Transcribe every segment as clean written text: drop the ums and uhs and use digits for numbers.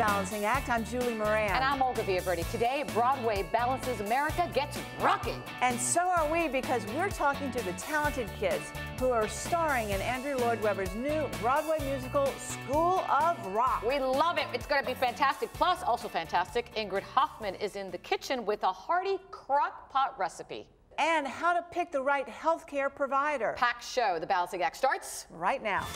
Balancing Act. I'm Julie Moran. And I'm Olga Villaverde. Today, Broadway Balances America gets rocking. And so are we, because we're talking to the talented kids who are starring in Andrew Lloyd Webber's new Broadway musical, School of Rock. We love it. It's going to be fantastic. Plus, also fantastic, Ingrid Hoffman is in the kitchen with a hearty crock pot recipe. And how to pick the right healthcare provider. Packed show. The Balancing Act starts right now.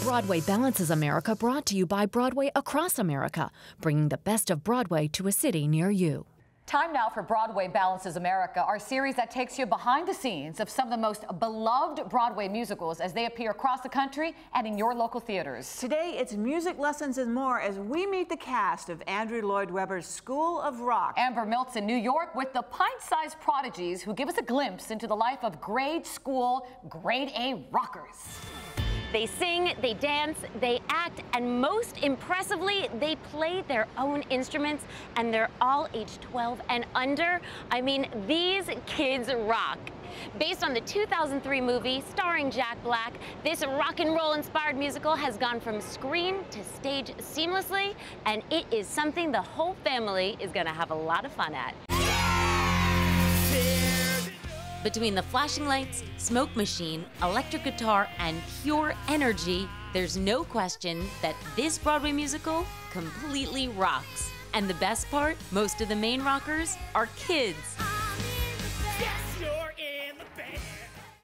Broadway Balances America, brought to you by Broadway Across America, bringing the best of Broadway to a city near you. Time now for Broadway Balances America, our series that takes you behind the scenes of some of the most beloved Broadway musicals as they appear across the country and in your local theaters. Today, it's music lessons and more as we meet the cast of Andrew Lloyd Webber's School of Rock. Amber Milt's in New York with the pint-sized prodigies who give us a glimpse into the life of grade school, grade A rockers. They sing, they dance, they act, and most impressively, they play their own instruments, and they're all age 12 and under. I mean, these kids rock. Based on the 2003 movie starring Jack Black, this rock and roll inspired musical has gone from screen to stage seamlessly, and it is something the whole family is gonna have a lot of fun at. Between the flashing lights, smoke machine, electric guitar, and pure energy, there's no question that this Broadway musical completely rocks. And the best part, most of the main rockers are kids.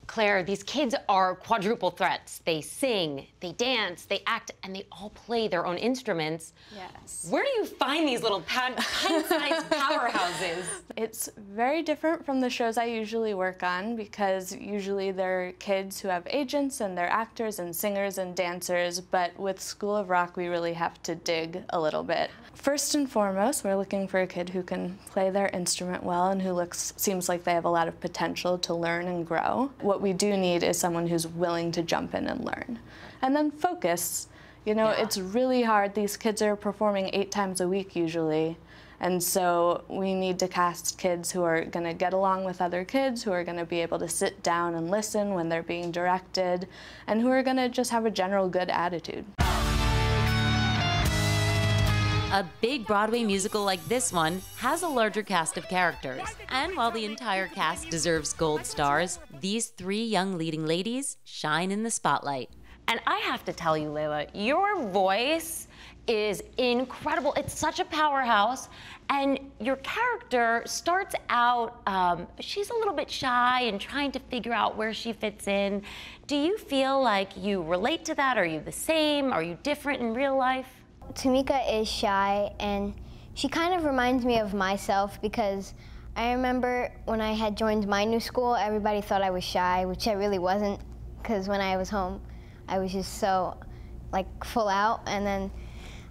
Claire, these kids are quadruple threats. They sing, they dance, they act, and they all play their own instruments. Yes. Where do you find these little pint-sized powerhouses? It's very different from the shows I usually work on, because usually they're kids who have agents and they're actors and singers and dancers, but with School of Rock we really have to dig a little bit. First and foremost, we're looking for a kid who can play their instrument well and who seems like they have a lot of potential to learn and grow. What we do need is someone who's willing to jump in and learn. And then focus. You know, It's really hard. These kids are performing 8 times a week usually. And so we need to cast kids who are going to get along with other kids, who are going to be able to sit down and listen when they're being directed, and who are going to just have a general good attitude. A big Broadway musical like this one has a larger cast of characters. And while the entire cast deserves gold stars, these 3 young leading ladies shine in the spotlight. And I have to tell you, Layla, your voice is incredible. It's such a powerhouse. And your character starts out, she's a little bit shy and trying to figure out where she fits in. Do you feel like you relate to that? Are you the same? Are you different in real life? Tamika is shy, and she kind of reminds me of myself, because I remember when I had joined my new school, everybody thought I was shy, which I really wasn't, because when I was home, I was just so, like, full out, and then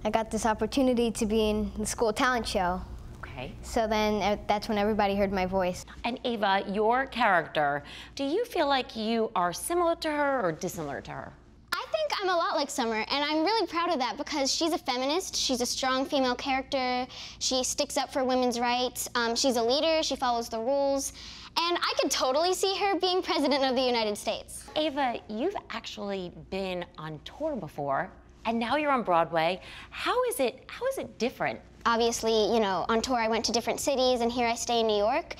I got this opportunity to be in the school talent show. Okay. So then that's when everybody heard my voice. And Ava, your character, do you feel like you are similar to her or dissimilar to her? I think I'm a lot like Summer, and I'm really proud of that because she's a feminist, she's a strong female character, she sticks up for women's rights, she's a leader, she follows the rules, and I could totally see her being president of the United States. Ava, you've actually been on tour before, and now you're on Broadway. How is it different? Obviously, you know, on tour I went to different cities, and here I stay in New York.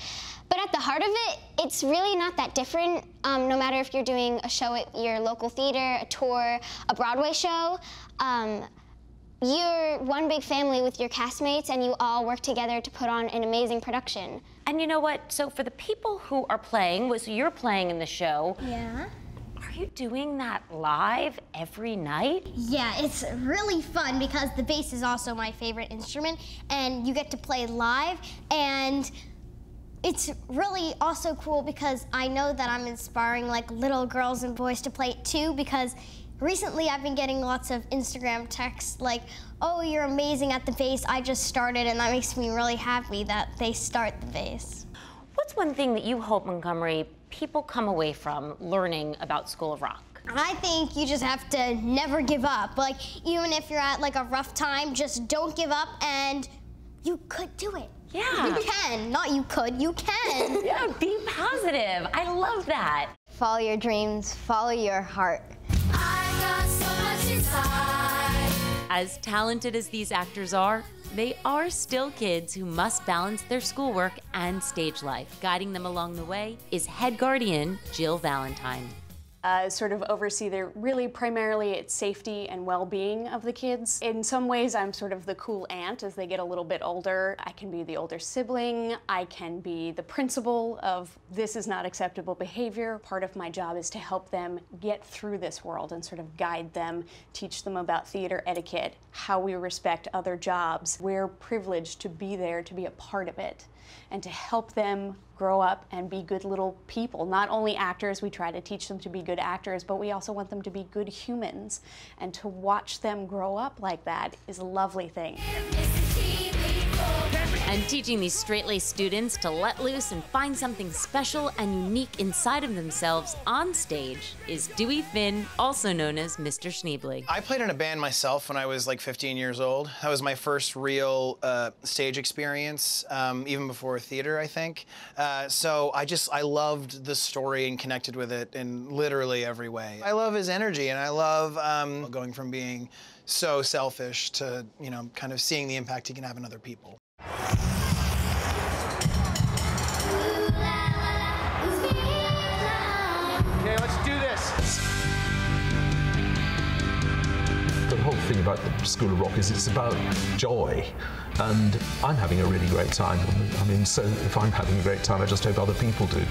But at the heart of it, it's really not that different. No matter if you're doing a show at your local theater, a tour, a Broadway show, you're one big family with your castmates, and you all work together to put on an amazing production. And you know what? So for the people who are playing, so you're playing in the show. Yeah. Are you doing that live every night? Yeah, it's really fun because the bass is also my favorite instrument, and you get to play live, and it's really also cool because I know that I'm inspiring like little girls and boys to play it too, because recently I've been getting lots of Instagram texts like, oh, you're amazing at the bass, I just started, and that makes me really happy that they start the bass. What's one thing that you hope, Montgomery, people come away from learning about School of Rock? I think you just have to never give up. Like, even if you're at like a rough time, just don't give up, and you could do it. Yeah. You can, not you could, you can. Yeah, be positive. I love that. follow your dreams, follow your heart. I've got so much inside. As talented as these actors are, they are still kids who must balance their schoolwork and stage life. Guiding them along the way is head guardian Jill Valentine. Sort of oversee really primarily it's safety and well-being of the kids. In some ways, I'm sort of the cool aunt as they get a little bit older. I can be the older sibling. I can be the principal of this is not acceptable behavior. Part of my job is to help them get through this world and sort of guide them, teach them about theater etiquette, how we respect other jobs. We're privileged to be there, to be a part of it, and to help them grow up and be good little people. Not only actors, we try to teach them to be good actors, but we also want them to be good humans. And to watch them grow up like that is a lovely thing. And teaching these straight-laced students to let loose and find something special and unique inside of themselves on stage is Dewey Finn, also known as Mr. Schneebly. I played in a band myself when I was like 15 years old. That was my first real stage experience, even before theater, I think. So I loved the story and connected with it in literally every way. I love his energy, and I love going from being so selfish to, you know, kind of seeing the impact he can have on other people. Okay, let's do this. The whole thing about the School of Rock is it's about joy, and I'm having a really great time. I mean, so if I'm having a great time, I just hope other people do.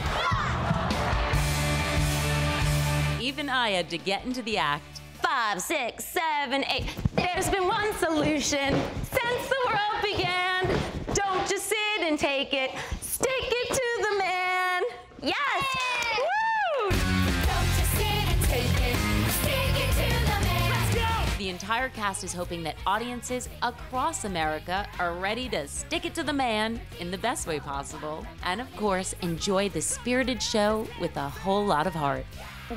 Even I had to get into the act. 5, 6, 7, 8. There's been one solution since the world began. Don't just sit and take it. Stick it to the man. Yes! Woo! Don't just sit and take it. Stick it to the man. Let's go! The entire cast is hoping that audiences across America are ready to stick it to the man in the best way possible. And of course, enjoy the spirited show with a whole lot of heart.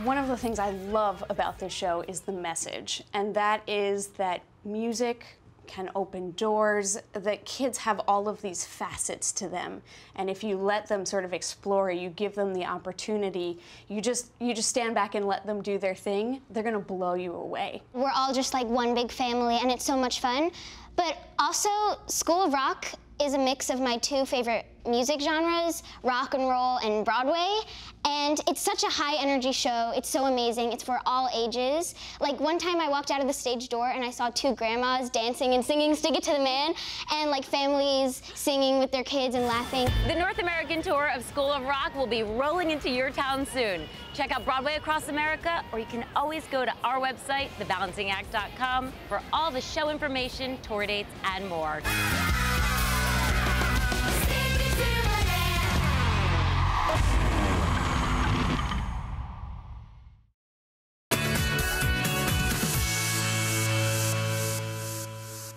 One of the things I love about this show is the message, and that is that music can open doors, that kids have all of these facets to them, and if you let them sort of explore, you give them the opportunity, you just stand back and let them do their thing, they're gonna blow you away. We're all just like one big family, and it's so much fun. But also, School of Rock is a mix of my two favorite music genres, rock and roll and Broadway. And it's such a high energy show. It's so amazing. It's for all ages. Like one time I walked out of the stage door and I saw two grandmas dancing and singing Stick It to the Man, and like families singing with their kids and laughing. The North American tour of School of Rock will be rolling into your town soon. Check out Broadway across America, or you can always go to our website, thebalancingAct.com, for all the show information, tour dates, and more.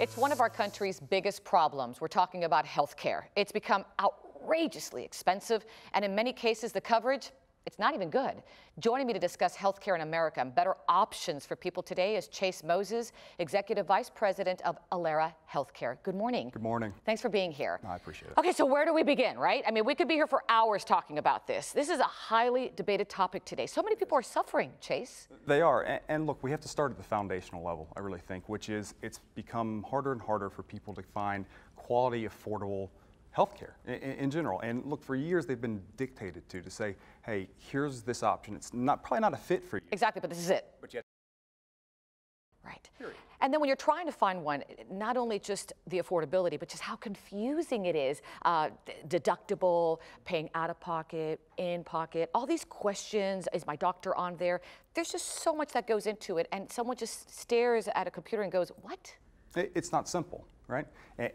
It's one of our country's biggest problems. We're talking about health care. It's become outrageously expensive, and in many cases, the coverage, it's not even good. Joining me to discuss health care in America and better options for people today is Chase Moses, Executive Vice President of Aliera Healthcare. Good morning. Good morning. Thanks for being here. I appreciate it. Okay, so where do we begin, right? I mean, we could be here for hours talking about this. This is a highly debated topic today. So many people are suffering, Chase. They are, and look, we have to start at the foundational level, I really think, which is it's become harder and harder for people to find quality, affordable healthcare in general. And look, for years they've been dictated to say, hey, here's this option. It's probably not a fit for you. Exactly, but this is it. But yet, right. Period. And then when you're trying to find one, not only just the affordability, but just how confusing it is. Deductible, paying out of pocket, in pocket, all these questions. Is my doctor on there? There's just so much that goes into it, and someone just stares at a computer and goes, what? It's not simple, right?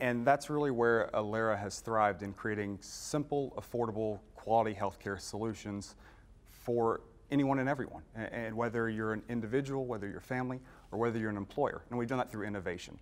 And that's really where Aliera has thrived in creating simple, affordable, quality healthcare solutions for anyone and everyone. And whether you're an individual, whether you're a family, or whether you're an employer. And we've done that through innovation.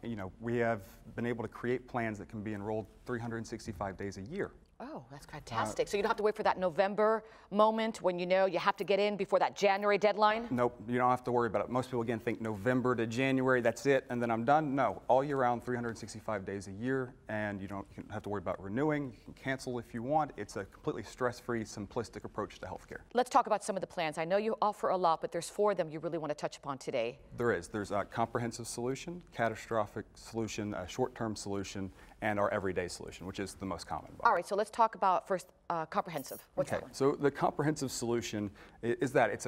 You know, we have been able to create plans that can be enrolled 365 days a year. Oh, that's fantastic. So you don't have to wait for that November moment when you know you have to get in before that January deadline? Nope, you don't have to worry about it. Most people, again, think November to January, that's it, and then I'm done. No, all year round, 365 days a year, and you don't have to worry about renewing. You can cancel if you want. It's a completely stress-free, simplistic approach to healthcare. Let's talk about some of the plans. I know you offer a lot, but there's 4 of them you really want to touch upon today. There is. There's a comprehensive solution, catastrophic solution, a short-term solution, and our everyday solution, which is the most common. All right, so let's talk about first comprehensive. What's that one? So the comprehensive solution is that it's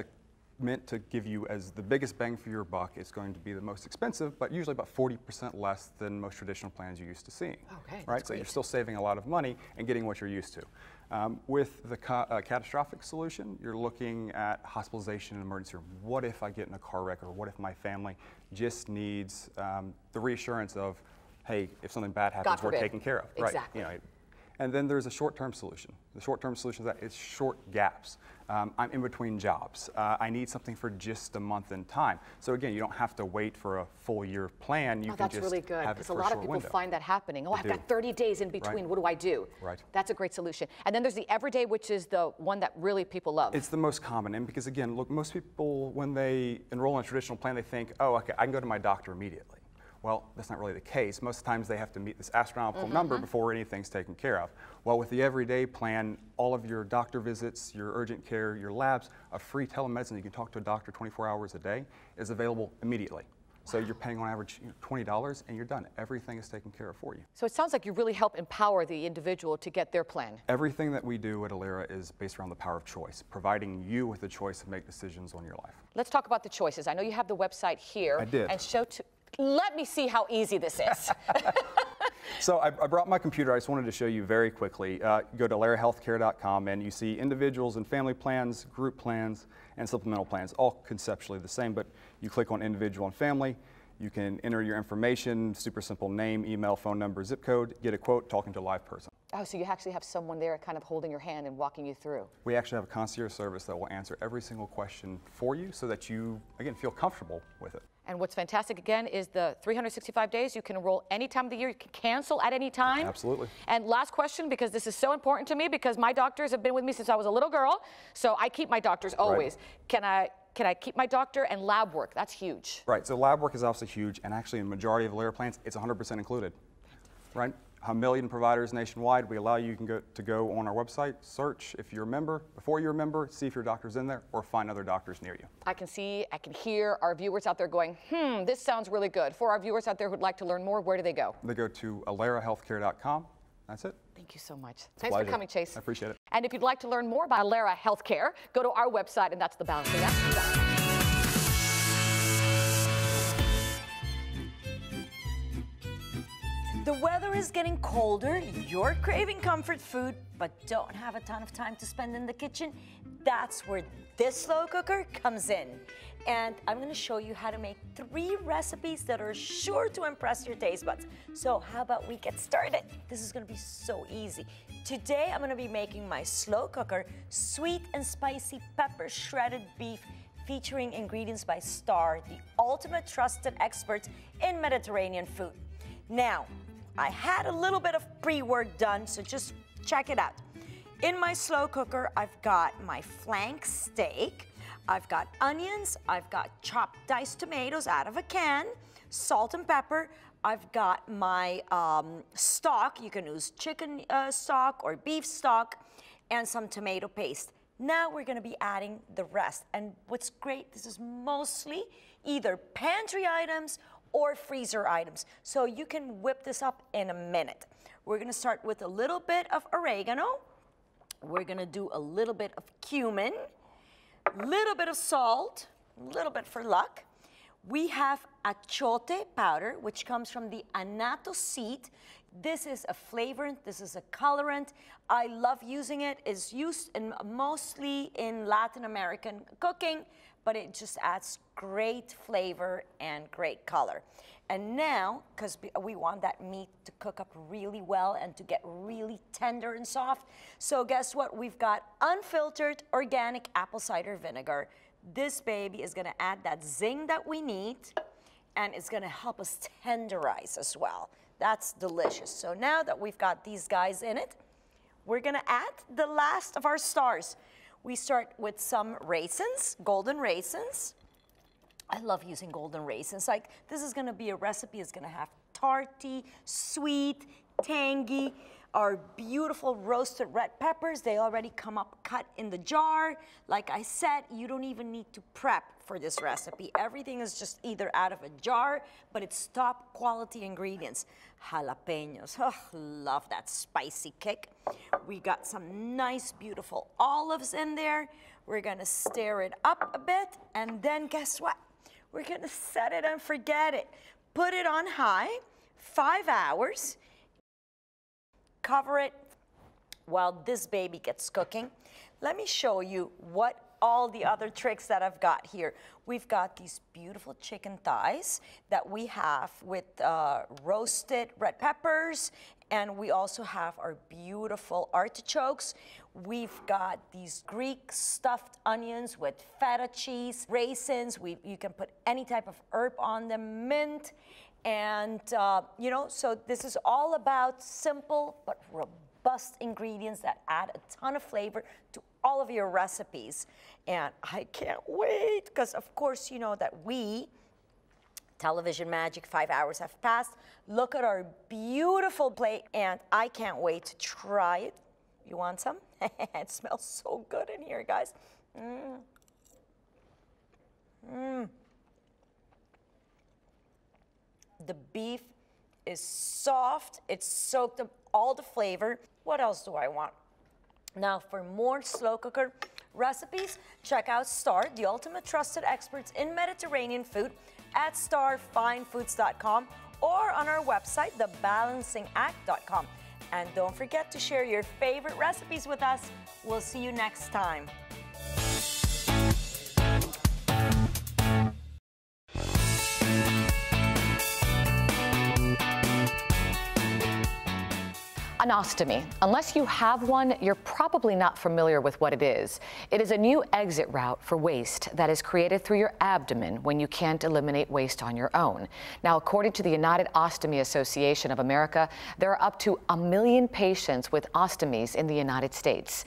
meant to give you as the biggest bang for your buck. It's going to be the most expensive, but usually about 40% less than most traditional plans you're used to seeing. Okay, right? So you're still saving a lot of money and getting what you're used to. With the catastrophic solution, you're looking at hospitalization and emergency room. What if I get in a car wreck, or what if my family just needs the reassurance of, hey, if something bad happens, we're taken care of. Exactly. Right. You know, and then there's a short-term solution. The short-term solution is that it's short gaps. I'm in between jobs. I need something for just a month in time. So again, you don't have to wait for a full year plan. You can just really good, have it because for a lot short of people window. find that happening. Oh, I've got 30 days in between. Right. What do I do? Right. That's a great solution. And then there's the everyday, which is the one that really people love. It's the most common, and because again, look, most people, when they enroll in a traditional plan, they think, oh, okay, I can go to my doctor immediately. Well, that's not really the case. Most times they have to meet this astronomical number before anything's taken care of. Well, with the everyday plan, all of your doctor visits, your urgent care, your labs, a free telemedicine, you can talk to a doctor 24 hours a day, is available immediately. So you're paying on average $20 and you're done. Everything is taken care of for you. So it sounds like you really help empower the individual to get their plan. Everything that we do at Aliera is based around the power of choice, providing you with the choice to make decisions on your life. Let's talk about the choices. I know you have the website here. I did. And let me see how easy this is. So I brought my computer. I just wanted to show you very quickly. Go to alierahealthcare.com and you see individuals and family plans, group plans, and supplemental plans, all conceptually the same, but you click on individual and family. You can enter your information, super simple name, email, phone number, zip code, get a quote, talking to a live person. Oh, so you actually have someone there kind of holding your hand and walking you through. We actually have a concierge service that will answer every single question for you so that you, again, feel comfortable with it. And what's fantastic, again, is the 365 days. You can enroll any time of the year. You can cancel at any time. Absolutely. And last question, because this is so important to me, because my doctors have been with me since I was a little girl, so I keep my doctors always. Right. Can I keep my doctor and lab work? That's huge. Right, so lab work is obviously huge, and actually in the majority of Aliera plans, it's 100% included. Right? 1 million providers nationwide. We allow you to go on our website, search if you're a member, before you're a member, see if your doctor's in there, or find other doctors near you. I can hear our viewers out there going, this sounds really good. For our viewers out there who'd like to learn more, where do they go? They go to alierahealthcare.com. That's it. Thank you so much. Thanks for coming, Chase. I appreciate it. And if you'd like to learn more about Aliera Healthcare, go to our website, and that's the Balancing Act. The weather is getting colder, you're craving comfort food, but don't have a ton of time to spend in the kitchen. That's where this slow cooker comes in. And I'm gonna show you how to make 3 recipes that are sure to impress your taste buds. So how about we get started? This is gonna be so easy. Today, I'm gonna be making my slow cooker sweet and spicy pepper shredded beef, featuring ingredients by Star, the ultimate trusted experts in Mediterranean food. Now, I had a little bit of pre-work done, so just check it out. In my slow cooker, I've got my flank steak, I've got onions, I've got chopped diced tomatoes out of a can, salt and pepper, I've got my stock, you can use chicken stock or beef stock, and some tomato paste. Now we're gonna be adding the rest. And what's great, this is mostly either pantry items or freezer items. So you can whip this up in a minute. We're gonna start with a little bit of oregano. We're gonna do a little bit of cumin, a little bit of salt, a little bit for luck. We have achote powder, which comes from the annatto seed. This is a flavorant, this is a colorant. I love using it. It's used mostly in Latin American cooking, but it just adds great flavor and great color. And now, because we want that meat to cook up really well and to get really tender and soft, so guess what? We've got unfiltered organic apple cider vinegar. This baby is gonna add that zing that we need, and it's gonna help us tenderize as well. That's delicious. So now that we've got these guys in it, we're gonna add the last of our stars. We start with some raisins, golden raisins. I love using golden raisins. Like, this is gonna be a recipe that's gonna have tarty, sweet, tangy, our beautiful roasted red peppers. They already come up cut in the jar. Like I said, you don't even need to prep for this recipe. Everything is just either out of a jar, but it's top quality ingredients. Jalapeños, oh, love that spicy kick. We got some nice, beautiful olives in there. We're gonna stir it up a bit, and then guess what? We're gonna set it and forget it. Put it on high, 5 hours. Cover it while this baby gets cooking. Let me show you what all the other tricks that I've got here. We've got these beautiful chicken thighs that we have with roasted red peppers, and we also have our beautiful artichokes. We've got these Greek stuffed onions with feta cheese, raisins. You can put any type of herb on them, mint. And, you know, so this is all about simple but robust ingredients that add a ton of flavor to all of your recipes. And I can't wait, because of course, you know that television magic, 5 hours have passed. Look at our beautiful plate, and I can't wait to try it. You want some? It smells so good in here, guys. The beef is soft, it's soaked up all the flavor. What else do I want? Now, for more slow cooker recipes, check out Star, the ultimate trusted experts in Mediterranean food, at starfinefoods.com or on our website, thebalancingact.com. And don't forget to share your favorite recipes with us. We'll see you next time. An ostomy. Unless you have one, you're probably not familiar with what it is. It is a new exit route for waste that is created through your abdomen when you can't eliminate waste on your own. Now, according to the United Ostomy Association of America, there are up to 1 million patients with ostomies in the United States.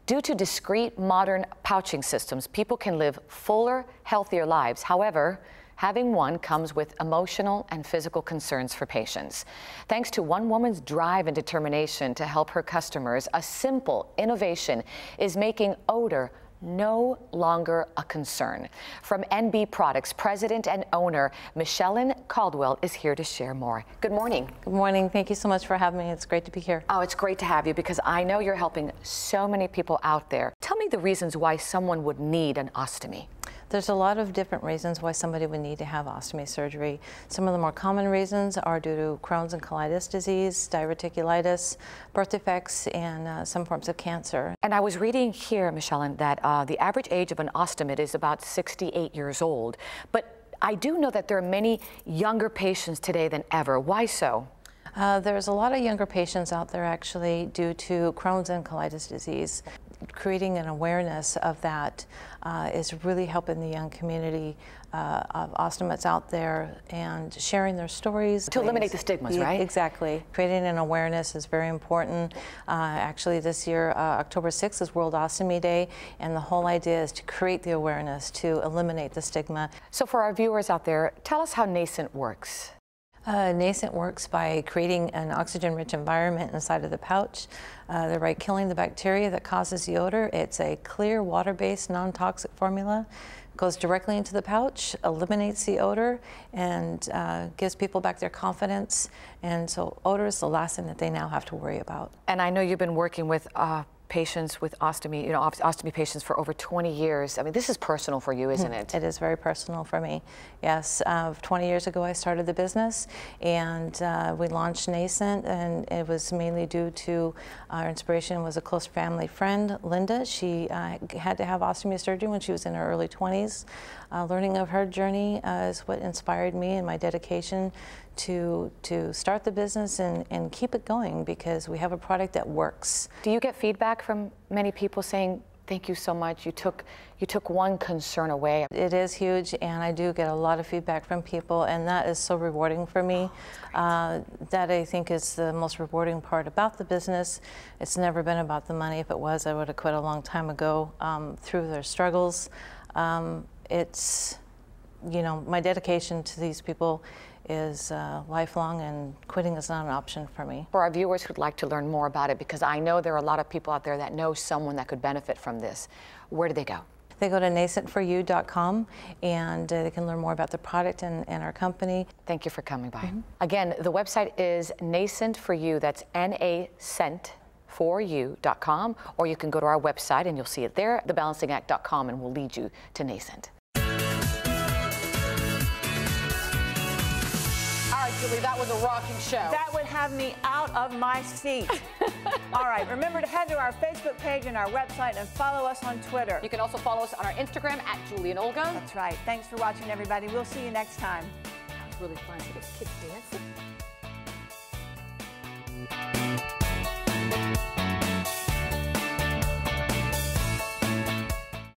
Due to discrete modern pouching systems, people can live fuller, healthier lives. However, having one comes with emotional and physical concerns for patients. Thanks to one woman's drive and determination to help her customers, a simple innovation is making odor no longer a concern. From NB Products, president and owner Michelle Caldwell is here to share more. Good morning. Good morning. Thank you so much for having me. It's great to be here. Oh, it's great to have you, because I know you're helping so many people out there. Tell me the reasons why someone would need an ostomy. There's a lot of different reasons why somebody would need to have ostomy surgery. Some of the more common reasons are due to Crohn's and colitis disease, diverticulitis, birth defects, and some forms of cancer. And I was reading here, Michelle, that the average age of an ostomate is about 68 years old. But I do know that there are many younger patients today than ever. Why so? There's a lot of younger patients out there actually due to Crohn's and colitis disease. Creating an awareness of that is really helping the young community of ostomates out there and sharing their stories. To eliminate the stigmas, right? Exactly. Creating an awareness is very important. Actually, this year, October 6th is World Ostomy Day, and the whole idea is to create the awareness to eliminate the stigma. So for our viewers out there, tell us how Nascent works. Nascent works by creating an oxygen-rich environment inside of the pouch, thereby killing the bacteria that causes the odor. It's a clear, water-based, non-toxic formula. Goes directly into the pouch, eliminates the odor, and gives people back their confidence. And so odor is the last thing that they now have to worry about. And I know you've been working with patients with ostomy, ostomy patients for over 20 years. I mean, this is personal for you, isn't it? It is very personal for me, yes. 20 years ago, I started the business, and we launched Nascent, and it was mainly due to our inspiration was a close family friend, Linda. She had to have ostomy surgery when she was in her early 20s. Learning of her journey is what inspired me and my dedication to start the business and keep it going, because we have a product that works. Do you get feedback from many people saying Thank you so much. You took one concern away. It is huge, and I do get a lot of feedback from people, and that is so rewarding for me. That I think is the most rewarding part about the business. It's never been about the money. If it was, I would have quit a long time ago. Through their struggles, it's, you know, my dedication to these people is lifelong, and quitting is not an option for me. For our viewers who'd like to learn more about it, because I know there are a lot of people out there that know someone that could benefit from this, where do they go? They go to nascentforyou.com, and they can learn more about the product and our company. Thank you for coming by. Again, the website is Nascent for You. That's NACentforyou.com, or you can go to our website and you'll see it there, thebalancingact.com, and we'll lead you to Nascent. Julie, that was a rocking show. That would have me out of my seat. All right, remember to head to our Facebook page and our website and follow us on Twitter. You can also follow us on our Instagram at Julie and Olga. That's right. Thanks for watching, everybody. We'll see you next time. That was really fun. See those kids dancing?